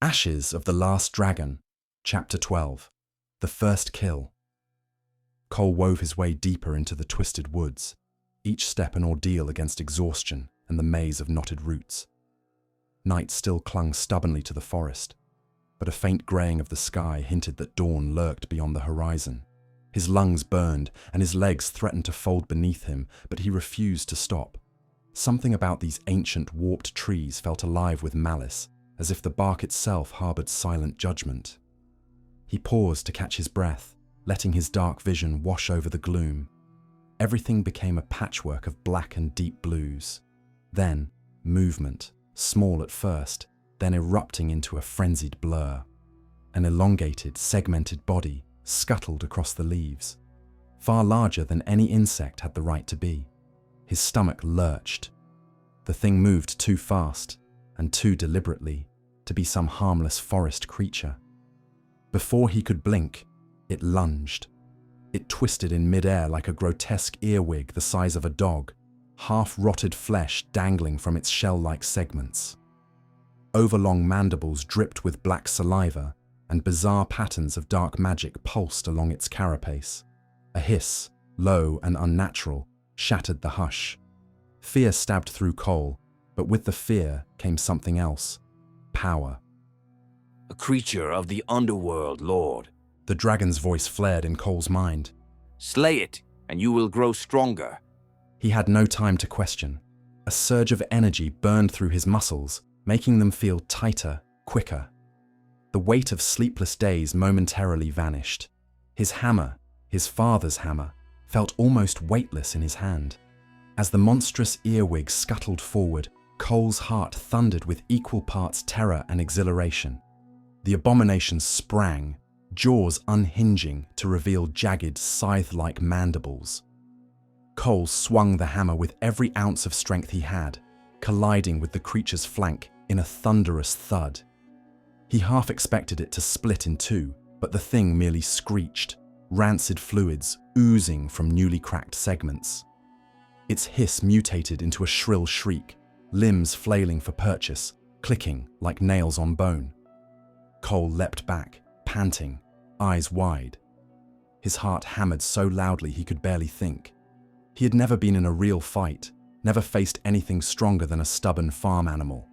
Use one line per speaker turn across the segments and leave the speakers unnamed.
Ashes of the Last Dragon, Chapter 12. The First Kill. Cole wove his way deeper into the twisted woods, each step an ordeal against exhaustion and the maze of knotted roots. Night still clung stubbornly to the forest, but a faint greying of the sky hinted that dawn lurked beyond the horizon. His lungs burned and his legs threatened to fold beneath him, but he refused to stop. Something about these ancient, warped trees felt alive with malice, as if the bark itself harboured silent judgment. He paused to catch his breath, letting his dark vision wash over the gloom. Everything became a patchwork of black and deep blues. Then, movement, small at first, then erupting into a frenzied blur. An elongated, segmented body scuttled across the leaves, far larger than any insect had the right to be. His stomach lurched. The thing moved too fast, and too deliberately, to be some harmless forest creature. Before he could blink, it lunged. It twisted in midair like a grotesque earwig the size of a dog, half-rotted flesh dangling from its shell-like segments. Overlong mandibles dripped with black saliva, and bizarre patterns of dark magic pulsed along its carapace. A hiss, low and unnatural, shattered the hush. Fear stabbed through Cole, but with the fear came something else. Power.
A creature of the underworld, Lord.
The dragon's voice flared in Cole's mind.
Slay it, and you will grow stronger.
He had no time to question. A surge of energy burned through his muscles, making them feel tighter, quicker. The weight of sleepless days momentarily vanished. His hammer, his father's hammer, felt almost weightless in his hand. As the monstrous earwig scuttled forward, Cole's heart thundered with equal parts terror and exhilaration. The abomination sprang, jaws unhinging to reveal jagged, scythe-like mandibles. Cole swung the hammer with every ounce of strength he had, colliding with the creature's flank in a thunderous thud. He half expected it to split in two, but the thing merely screeched, rancid fluids oozing from newly cracked segments. Its hiss mutated into a shrill shriek, limbs flailing for purchase, clicking like nails on bone. Cole leapt back, panting, eyes wide. His heart hammered so loudly he could barely think. He had never been in a real fight, never faced anything stronger than a stubborn farm animal.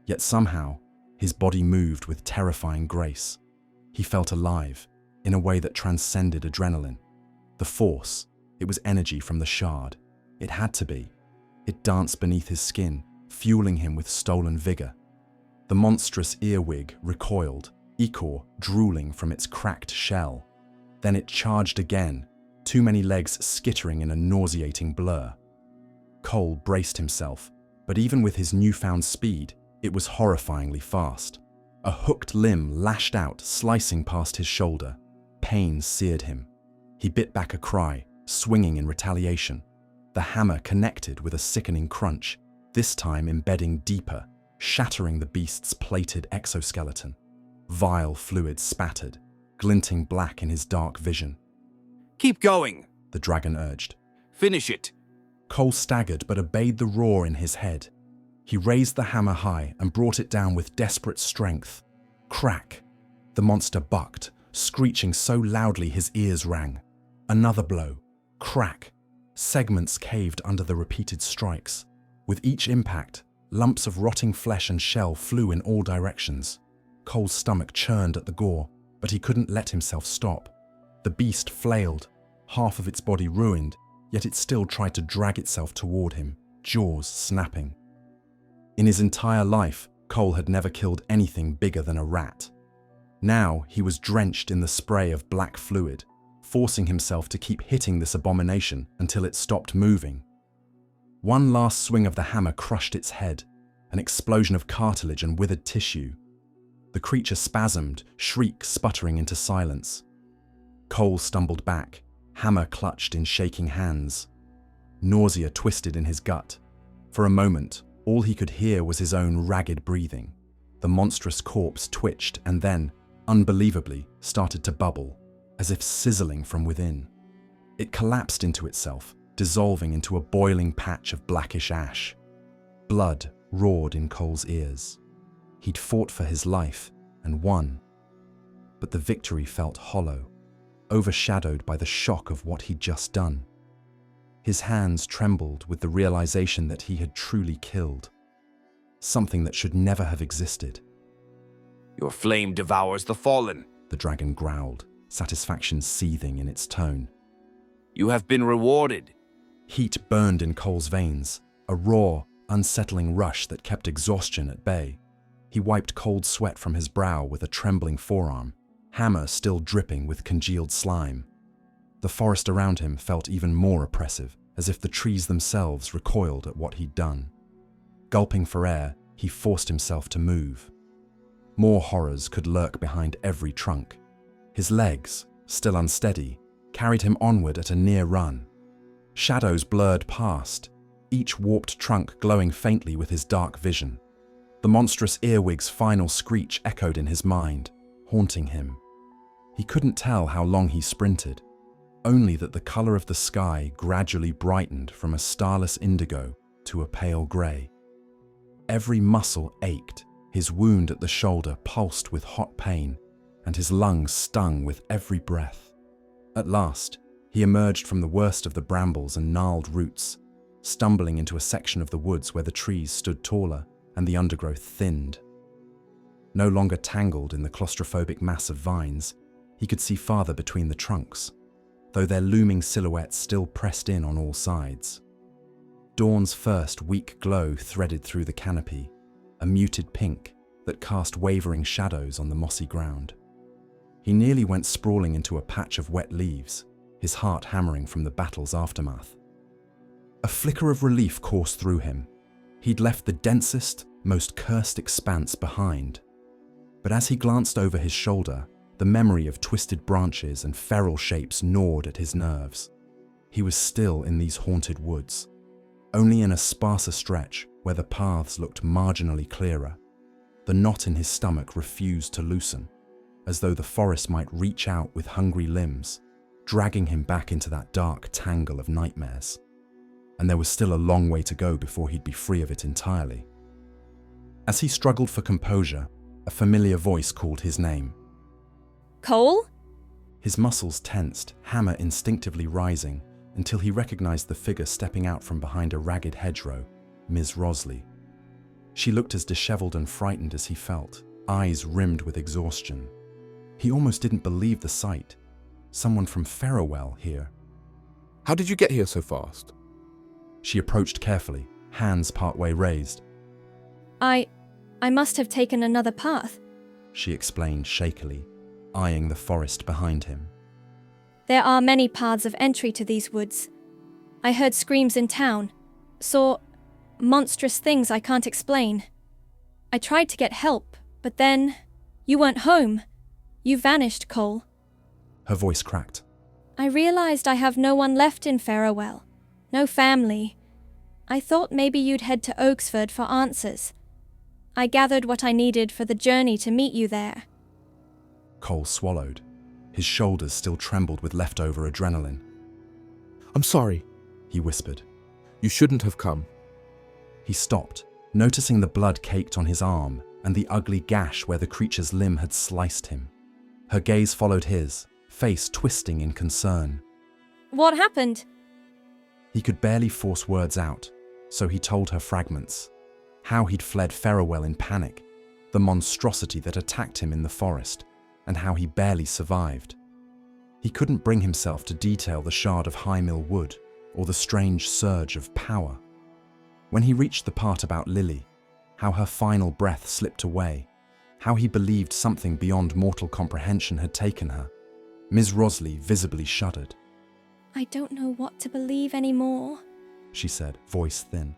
Yet somehow, his body moved with terrifying grace. He felt alive, in a way that transcended adrenaline. The force, it was energy from the shard. It had to be. It danced beneath his skin, fueling him with stolen vigor. The monstrous earwig recoiled, ichor drooling from its cracked shell. Then it charged again, too many legs skittering in a nauseating blur. Cole braced himself, but even with his newfound speed, it was horrifyingly fast. A hooked limb lashed out, slicing past his shoulder. Pain seared him. He bit back a cry, swinging in retaliation. The hammer connected with a sickening crunch, this time embedding deeper, shattering the beast's plated exoskeleton. Vile fluid spattered, glinting black in his dark vision.
Keep going,
the dragon urged.
Finish it.
Cole staggered but obeyed the roar in his head. He raised the hammer high and brought it down with desperate strength. Crack! The monster bucked, screeching so loudly his ears rang. Another blow. Crack! Segments caved under the repeated strikes. With each impact, lumps of rotting flesh and shell flew in all directions. Cole's stomach churned at the gore, but he couldn't let himself stop. The beast flailed, half of its body ruined, yet it still tried to drag itself toward him, jaws snapping. In his entire life, Cole had never killed anything bigger than a rat. Now he was drenched in the spray of black fluid, forcing himself to keep hitting this abomination until it stopped moving. One last swing of the hammer crushed its head, an explosion of cartilage and withered tissue. The creature spasmed, shriek sputtering into silence. Cole stumbled back, hammer clutched in shaking hands. Nausea twisted in his gut. For a moment, all he could hear was his own ragged breathing. The monstrous corpse twitched and then, unbelievably, started to bubble, as if sizzling from within. It collapsed into itself, dissolving into a boiling patch of blackish ash. Blood roared in Cole's ears. He'd fought for his life, and won. But the victory felt hollow, overshadowed by the shock of what he'd just done. His hands trembled with the realization that he had truly killed something that should never have existed.
Your flame devours the fallen.
The dragon growled, satisfaction seething in its tone.
You have been rewarded.
Heat burned in Cole's veins, a raw, unsettling rush that kept exhaustion at bay. He wiped cold sweat from his brow with a trembling forearm, hammer still dripping with congealed slime. The forest around him felt even more oppressive, as if the trees themselves recoiled at what he'd done. Gulping for air, he forced himself to move. More horrors could lurk behind every trunk. His legs, still unsteady, carried him onward at a near run. Shadows blurred past, each warped trunk glowing faintly with his dark vision. The monstrous earwig's final screech echoed in his mind, haunting him. He couldn't tell how long he sprinted, only that the color of the sky gradually brightened from a starless indigo to a pale gray. Every muscle ached, his wound at the shoulder pulsed with hot pain, and his lungs stung with every breath. At last, he emerged from the worst of the brambles and gnarled roots, stumbling into a section of the woods where the trees stood taller and the undergrowth thinned. No longer tangled in the claustrophobic mass of vines, he could see farther between the trunks, though their looming silhouettes still pressed in on all sides. Dawn's first weak glow threaded through the canopy, a muted pink that cast wavering shadows on the mossy ground. He nearly went sprawling into a patch of wet leaves, his heart hammering from the battle's aftermath. A flicker of relief coursed through him. He'd left the densest, most cursed expanse behind. But as he glanced over his shoulder, the memory of twisted branches and feral shapes gnawed at his nerves. He was still in these haunted woods, only in a sparser stretch where the paths looked marginally clearer. The knot in his stomach refused to loosen, as though the forest might reach out with hungry limbs, dragging him back into that dark tangle of nightmares. And there was still a long way to go before he'd be free of it entirely. As he struggled for composure, a familiar voice called his name.
Cole?
His muscles tensed, hammer instinctively rising, until he recognized the figure stepping out from behind a ragged hedgerow, Ms. Rosley. She looked as disheveled and frightened as he felt, eyes rimmed with exhaustion. He almost didn't believe the sight. Someone from Ferrowell here.
How did you get here so fast?
She approached carefully, hands partway raised.
I must have taken another path.
She explained shakily, eyeing the forest behind him.
There are many paths of entry to these woods. I heard screams in town, saw monstrous things I can't explain. I tried to get help, but then you weren't home. You vanished, Cole.
Her voice cracked.
I realized I have no one left in Ferrowell. No family. I thought maybe you'd head to Oaksford for answers. I gathered what I needed for the journey to meet you there.
Cole swallowed. His shoulders still trembled with leftover adrenaline.
I'm sorry,
he whispered.
You shouldn't have come.
He stopped, noticing the blood caked on his arm and the ugly gash where the creature's limb had sliced him. Her gaze followed his, face twisting in concern.
What happened?
He could barely force words out, so he told her fragments. How he'd fled Ferrowell in panic, the monstrosity that attacked him in the forest, and how he barely survived. He couldn't bring himself to detail the shard of High Mill Wood or the strange surge of power. When he reached the part about Lily, how her final breath slipped away, how he believed something beyond mortal comprehension had taken her, Ms. Rosley visibly shuddered.
I don't know what to believe anymore,
she said, voice thin.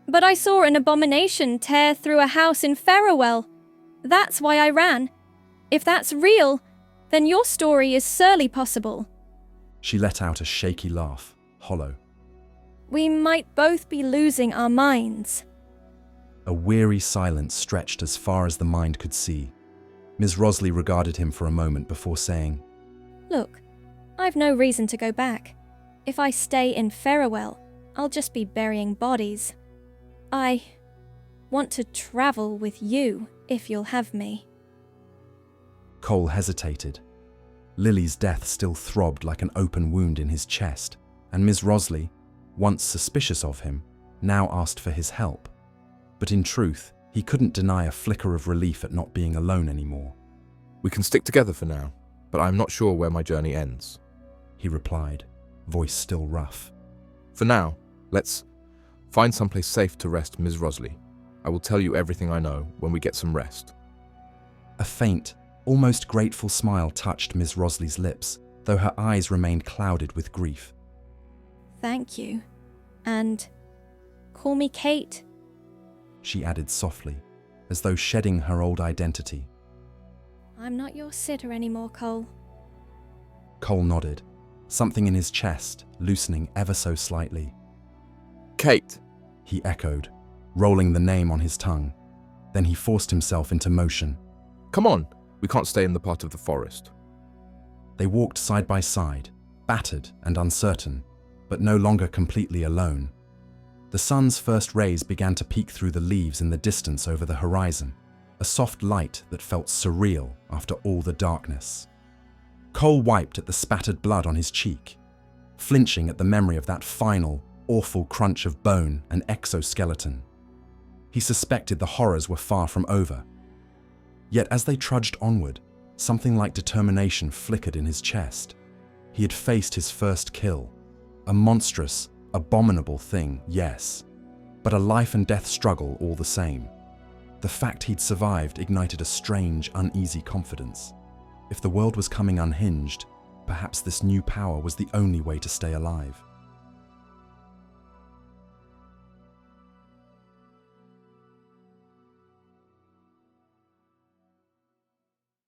But I saw an abomination tear through a house in Ferrowell. That's why I ran. If that's real, then your story is surely possible.
She let out a shaky laugh, hollow.
We might both be losing our minds.
A weary silence stretched as far as the mind could see. Ms. Rosley regarded him for a moment before saying,
Look, I've no reason to go back. If I stay in Ferrowell, I'll just be burying bodies. I want to travel with you, if you'll have me.
Cole hesitated. Lily's death still throbbed like an open wound in his chest, and Ms. Rosley, once suspicious of him, now asked for his help. But in truth, he couldn't deny a flicker of relief at not being alone anymore.
We can stick together for now, but I'm not sure where my journey ends.
He replied, voice still rough.
For now, let's find someplace safe to rest, Ms. Rosley. I will tell you everything I know when we get some rest.
A faint, almost grateful smile touched Ms. Rosley's lips, though her eyes remained clouded with grief.
Thank you. And call me Kate.
She added softly, as though shedding her old identity.
I'm not your sitter anymore, Cole.
Cole nodded, something in his chest loosening ever so slightly.
Kate!
He echoed, rolling the name on his tongue. Then he forced himself into motion.
Come on, we can't stay in the part of the forest.
They walked side by side, battered and uncertain, but no longer completely alone. The sun's first rays began to peek through the leaves in the distance over the horizon, a soft light that felt surreal after all the darkness. Cole wiped at the spattered blood on his cheek, flinching at the memory of that final, awful crunch of bone and exoskeleton. He suspected the horrors were far from over. Yet as they trudged onward, something like determination flickered in his chest. He had faced his first kill, a monstrous, abominable thing, yes, but a life and death struggle all the same. The fact he'd survived ignited a strange, uneasy confidence. If the world was coming unhinged, perhaps this new power was the only way to stay alive.